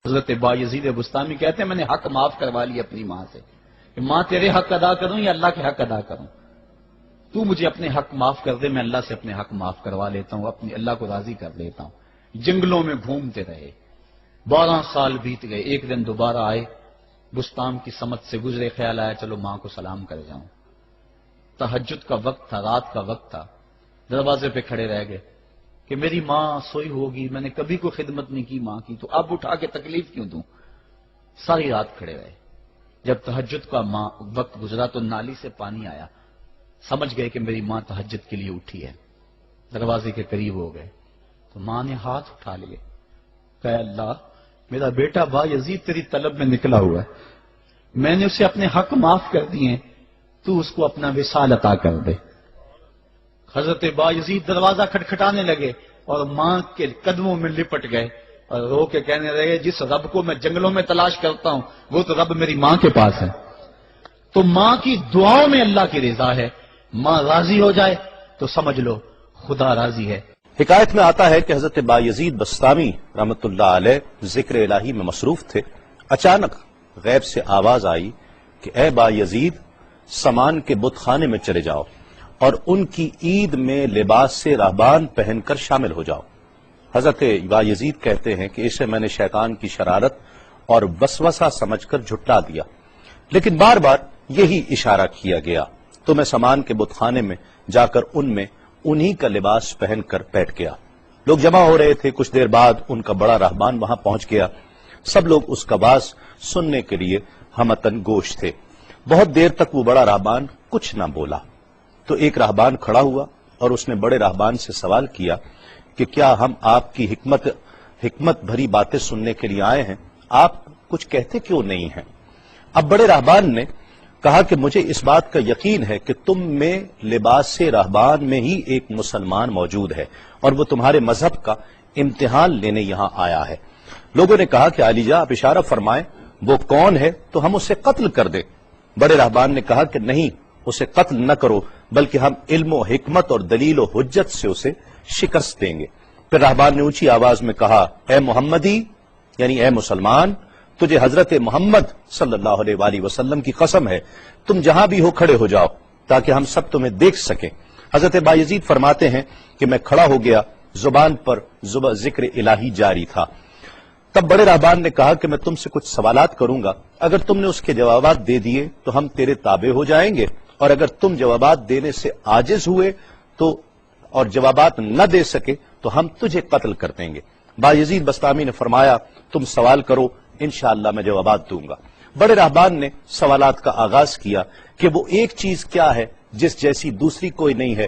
حضرت بایزید بستامی کہتے ہیں میں نے حق معاف کروا لیا اپنی ماں سے کہ ماں تیرے حق ادا کروں یا اللہ کے حق ادا کروں، تو مجھے اپنے حق معاف کر دے، میں اللہ سے اپنے حق معاف کروا لیتا ہوں، اپنے اللہ کو راضی کر لیتا ہوں۔ جنگلوں میں گھومتے رہے، 12 سال بیت گئے، ایک دن دوبارہ آئے، بستان کی سمت سے گزرے، خیال آیا چلو ماں کو سلام کر جاؤں۔ تہجد کا وقت تھا، رات کا وقت تھا، دروازے پہ کھڑے رہ گئے کہ میری ماں سوئی ہوگی، میں نے کبھی کوئی خدمت نہیں کی ماں کی، تو اب اٹھا کے تکلیف کیوں دوں؟ ساری رات کھڑے رہے۔ جب تہجد کا وقت گزرا تو نالی سے پانی آیا، سمجھ گئے کہ میری ماں تہجد کے لیے اٹھی ہے، دروازے کے قریب ہو گئے تو ماں نے ہاتھ اٹھا لیے، کہ اللہ میرا بیٹا بایزید تیری طلب میں نکلا ہوا ہے، میں نے اسے اپنے حق معاف کر دیے، تو اس کو اپنا وصال عطا کر دے۔ حضرت بایزید دروازہ کھٹکھٹانے لگے اور ماں کے قدموں میں لپٹ گئے اور رو کے کہنے لگے جس رب کو میں جنگلوں میں تلاش کرتا ہوں وہ تو رب میری ماں کے پاس ہے۔ تو ماں کی دعاؤں میں اللہ کی رضا ہے، ماں راضی ہو جائے تو سمجھ لو خدا راضی ہے۔ حکایت میں آتا ہے کہ حضرت بایزید بستامی رحمت اللہ علیہ ذکر الہی میں مصروف تھے، اچانک غیب سے آواز آئی کہ اے بایزید سامان کے بت خانے میں چلے جاؤ اور ان کی عید میں لباس سے راہبان پہن کر شامل ہو جاؤ۔ حضرت بایزید کہتے ہیں کہ اسے میں نے شیطان کی شرارت اور وسوسہ سمجھ کر جھٹلا دیا، لیکن بار بار یہی اشارہ کیا گیا تو میں سامان کے بت خانے میں جا کر ان میں انہی کا لباس پہن کر بیٹھ گیا۔ لوگ جمع ہو رہے تھے، کچھ دیر بعد ان کا بڑا راہبان وہاں پہنچ گیا، سب لوگ اس کا باز سننے کے لیے ہمتن گوش تھے۔ بہت دیر تک وہ بڑا راہبان کچھ نہ بولا تو ایک راہبان کھڑا ہوا اور اس نے بڑے راہبان سے سوال کیا کہ کیا ہم آپ کی حکمت بھری باتیں سننے کے لیے آئے ہیں، آپ کچھ کہتے کیوں نہیں ہیں؟ اب بڑے راہبان نے کہا کہ مجھے اس بات کا یقین ہے کہ تم میں لباس سے راہبان میں ہی ایک مسلمان موجود ہے اور وہ تمہارے مذہب کا امتحان لینے یہاں آیا ہے۔ لوگوں نے کہا کہ علی جاں آپ اشارہ فرمائیں، وہ کون ہے تو ہم اسے قتل کر دیں۔ بڑے راہبان نے کہا کہ نہیں، اسے قتل نہ کرو، بلکہ ہم علم و حکمت اور دلیل و حجت سے اسے شکست دیں گے۔ پھر راہبان نے اونچی آواز میں کہا اے محمدی، یعنی اے مسلمان، تجھے حضرت محمد صلی اللہ علیہ وآلہ وسلم کی قسم ہے، تم جہاں بھی ہو کھڑے ہو جاؤ تاکہ ہم سب تمہیں دیکھ سکیں۔ حضرت بایزید فرماتے ہیں کہ میں کھڑا ہو گیا، زبان پر ذکر الہی جاری تھا۔ تب بڑے راہبان نے کہا کہ میں تم سے کچھ سوالات کروں گا، اگر تم نے اس کے جوابات دے دیے تو ہم تیرے تابع ہو جائیں گے، اور اگر تم جوابات دینے سے عاجز ہوئے تو اور جوابات نہ دے سکے تو ہم تجھے قتل کر دیں گے۔ بایزید بستامی نے فرمایا تم سوال کرو، انشاءاللہ میں جوابات دوں گا۔ بڑے راہبان نے سوالات کا آغاز کیا کہ وہ ایک چیز کیا ہے جس جیسی دوسری کوئی نہیں ہے،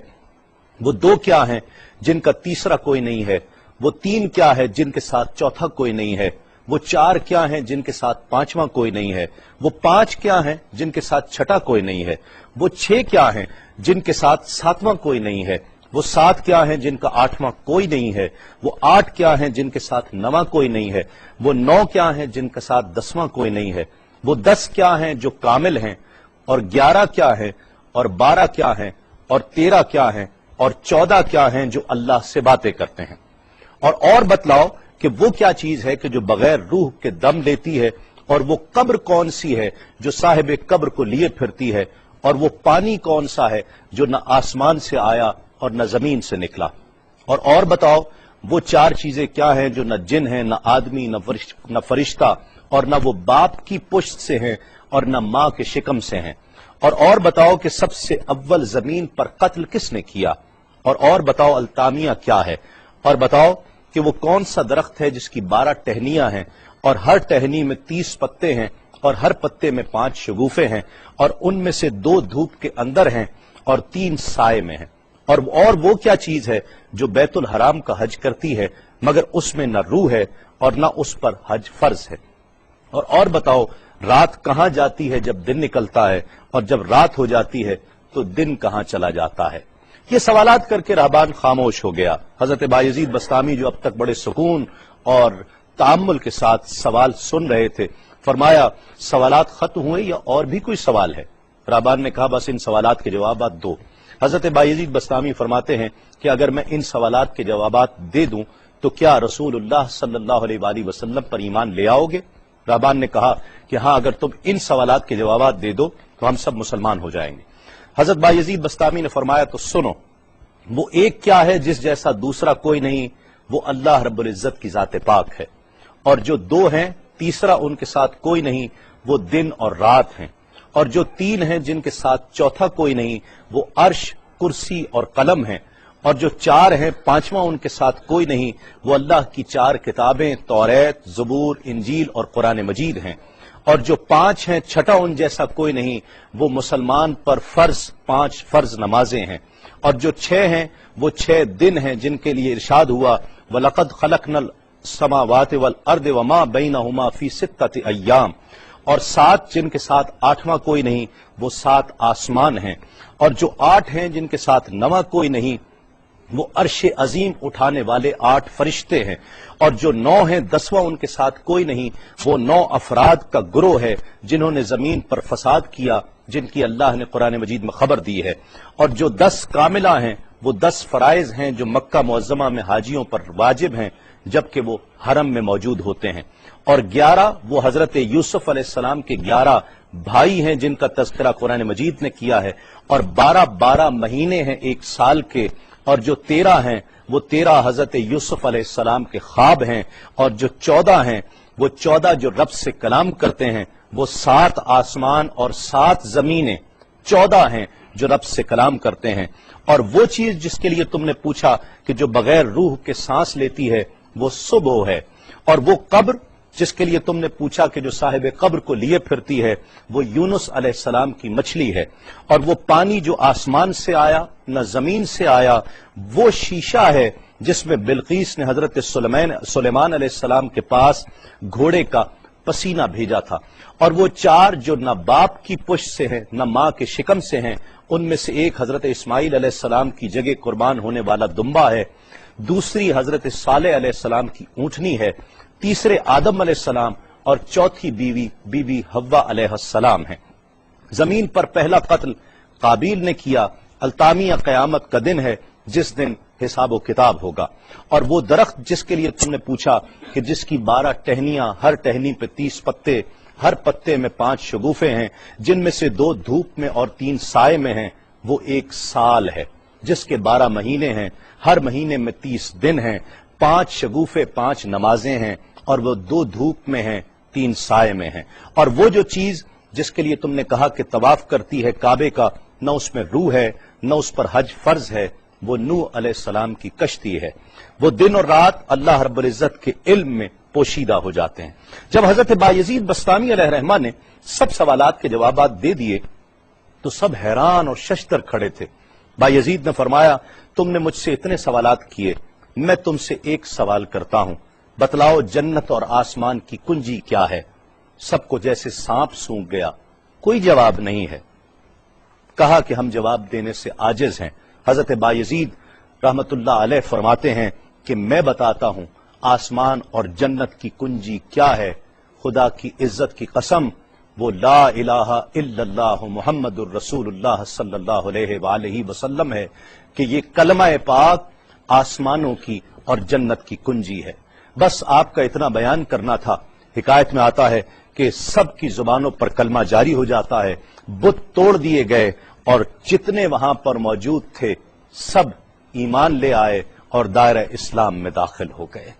وہ 2 کیا ہیں جن کا تیسرا کوئی نہیں ہے، وہ 3 کیا ہے جن کے ساتھ چوتھا کوئی نہیں ہے، وہ 4 کیا ہیں جن کے ساتھ 5واں کوئی نہیں ہے، وہ 5 کیا ہیں جن کے ساتھ چھٹا کوئی نہیں ہے، وہ 6 کیا ہیں جن کے ساتھ 7واں کوئی نہیں ہے، وہ 7 کیا ہیں جن کا 8واں کوئی نہیں ہے، وہ 8 کیا ہیں جن کے ساتھ 9واں کوئی نہیں ہے، وہ 9 کیا ہیں جن کے ساتھ 10واں کوئی نہیں ہے، وہ 10 کیا ہیں جو کامل ہیں، اور 11 کیا ہیں، اور 12 کیا ہیں، اور 13 کیا ہیں، اور 14 کیا ہیں جو اللہ سے باتیں کرتے ہیں۔ اور بتلاؤ کہ وہ کیا چیز ہے کہ جو بغیر روح کے دم لیتی ہے، اور وہ قبر کون سی ہے جو صاحب قبر کو لیے پھرتی ہے، اور وہ پانی کون سا ہے جو نہ آسمان سے آیا اور نہ زمین سے نکلا۔ اور بتاؤ وہ 4 چیزیں کیا ہیں جو نہ جن ہیں، نہ آدمی، نہ فرشتہ، اور نہ وہ باپ کی پشت سے ہیں اور نہ ماں کے شکم سے ہیں۔ اور بتاؤ کہ سب سے اول زمین پر قتل کس نے کیا، اور بتاؤ التامیہ کیا ہے، اور بتاؤ کہ وہ کون سا درخت ہے جس کی 12 ٹہنیاں ہیں اور ہر ٹہنی میں 30 پتے ہیں اور ہر پتے میں 5 شگوفے ہیں، اور ان میں سے 2 دھوپ کے اندر ہیں اور 3 سائے میں ہیں۔ اور وہ کیا چیز ہے جو بیت الحرام کا حج کرتی ہے مگر اس میں نہ روح ہے اور نہ اس پر حج فرض ہے۔ اور بتاؤ رات کہاں جاتی ہے جب دن نکلتا ہے، اور جب رات ہو جاتی ہے تو دن کہاں چلا جاتا ہے۔ یہ سوالات کر کے راہبان خاموش ہو گیا۔ حضرت بایزید بستامی جو اب تک بڑے سکون اور تأمل کے ساتھ سوال سن رہے تھے، فرمایا سوالات ختم ہوئے یا اور بھی کوئی سوال ہے؟ راہبان نے کہا بس ان سوالات کے جوابات دو۔ حضرت بایزید بستامی فرماتے ہیں کہ اگر میں ان سوالات کے جوابات دے دوں تو کیا رسول اللہ صلی اللہ علیہ وآلہ وسلم پر ایمان لے آؤ گے؟ رہبان نے کہا کہ ہاں، اگر تم ان سوالات کے جوابات دے دو تو ہم سب مسلمان ہو جائیں گے۔ حضرت بایزید بسطامی نے فرمایا تو سنو، وہ ایک کیا ہے جس جیسا دوسرا کوئی نہیں، وہ اللہ رب العزت کی ذات پاک ہے، اور جو دو ہیں تیسرا ان کے ساتھ کوئی نہیں، وہ دن اور رات ہیں، اور جو تین ہیں جن کے ساتھ چوتھا کوئی نہیں، وہ عرش، کرسی اور قلم ہیں، اور جو چار ہیں پانچواں ان کے ساتھ کوئی نہیں، وہ اللہ کی چار کتابیں توریت، زبور، انجیل اور قرآن مجید ہیں، اور جو پانچ ہیں چھٹا ان جیسا کوئی نہیں، وہ مسلمان پر فرض 5 فرض نمازیں ہیں، اور جو 6 ہیں وہ 6 دن ہیں جن کے لیے ارشاد ہوا وَلَقَدْ خَلَقْنَا السَّمَاوَاتِ وَالْأَرْضِ وَمَا بَيْنَهُمَا فِي 6 أَيَّامٍ، اور 7 جن کے ساتھ 8واں کوئی نہیں، وہ 7 آسمان ہیں، اور جو 8 ہیں جن کے ساتھ 9واں کوئی نہیں، وہ عرش عظیم اٹھانے والے 8 فرشتے ہیں، اور جو 9 ہیں 10واں ان کے ساتھ کوئی نہیں، وہ 9 افراد کا گروہ ہے جنہوں نے زمین پر فساد کیا، جن کی اللہ نے قرآن مجید میں خبر دی ہے، اور جو 10 کاملہ ہیں وہ 10 فرائض ہیں جو مکہ معظمہ میں حاجیوں پر واجب ہیں جبکہ وہ حرم میں موجود ہوتے ہیں، اور 11 وہ حضرت یوسف علیہ السلام کے 11 بھائی ہیں جن کا تذکرہ قرآن مجید نے کیا ہے، اور 12 مہینے ہیں 1 سال کے، اور جو 13 ہیں وہ 13 حضرت یوسف علیہ السلام کے خواب ہیں، اور جو 14 ہیں وہ 14 جو رب سے کلام کرتے ہیں، وہ 7 آسمان اور 7 زمینیں 14 ہیں جو رب سے کلام کرتے ہیں، اور وہ چیز جس کے لیے تم نے پوچھا کہ جو بغیر روح کے سانس لیتی ہے وہ صبح ہے، اور وہ قبر جس کے لیے تم نے پوچھا کہ جو صاحب قبر کو لیے پھرتی ہے وہ یونس علیہ السلام کی مچھلی ہے، اور وہ پانی جو آسمان سے آیا نہ زمین سے آیا وہ شیشہ ہے جس میں بلقیس نے حضرت سلیمان علیہ السلام کے پاس گھوڑے کا پسینہ بھیجا تھا، اور وہ 4 جو نہ باپ کی پشت سے ہیں نہ ماں کے شکم سے ہیں، ان میں سے ایک حضرت اسماعیل علیہ السلام کی جگہ قربان ہونے والا دمبا ہے، دوسری حضرت صالح علیہ السلام کی اونٹنی ہے، تیسرے آدم علیہ السلام، اور چوتھی بیوی بی بی حوا علیہ السلام ہے۔ زمین پر پہلا قتل قابیل نے کیا، التامیہ قیامت کا دن ہے جس دن حساب و کتاب ہوگا، اور وہ درخت جس کے لیے تم نے پوچھا کہ جس کی 12 ٹہنیاں، ہر ٹہنی پہ 30 پتے، ہر پتے میں 5 شگوفے ہیں جن میں سے 2 دھوپ میں اور 3 سائے میں ہیں، وہ 1 سال ہے جس کے 12 مہینے ہیں، ہر مہینے میں 30 دن ہیں، 5 شگوفے 5 نمازیں ہیں، اور وہ 2 دھوپ میں ہیں 3 سائے میں ہیں، اور وہ جو چیز جس کے لیے تم نے کہا کہ طواف کرتی ہے کعبے کا، نہ اس میں روح ہے نہ اس پر حج فرض ہے، وہ نوح علیہ السلام کی کشتی ہے، وہ دن اور رات اللہ رب العزت کے علم میں پوشیدہ ہو جاتے ہیں۔ جب حضرت بایزید بسطامی علیہ الرحمہ نے سب سوالات کے جوابات دے دیے تو سب حیران اور ششدر کھڑے تھے۔ بایزید نے فرمایا تم نے مجھ سے اتنے سوالات کیے، میں تم سے ایک سوال کرتا ہوں، بتلاؤ جنت اور آسمان کی کنجی کیا ہے؟ سب کو جیسے سانپ سونگھ گیا، کوئی جواب نہیں ہے۔ کہا کہ ہم جواب دینے سے عاجز ہیں۔ حضرت بایزید رحمت اللہ علیہ فرماتے ہیں کہ میں بتاتا ہوں آسمان اور جنت کی کنجی کیا ہے، خدا کی عزت کی قسم وہ لا الہ الا اللہ محمد الرسول اللہ صلی اللہ علیہ وآلہ وسلم ہے کہ یہ کلمہ پاک آسمانوں کی اور جنت کی کنجی ہے۔ بس آپ کا اتنا بیان کرنا تھا۔ حکایت میں آتا ہے کہ سب کی زبانوں پر کلمہ جاری ہو جاتا ہے، بت توڑ دیے گئے، اور جتنے وہاں پر موجود تھے سب ایمان لے آئے اور دائرہ اسلام میں داخل ہو گئے۔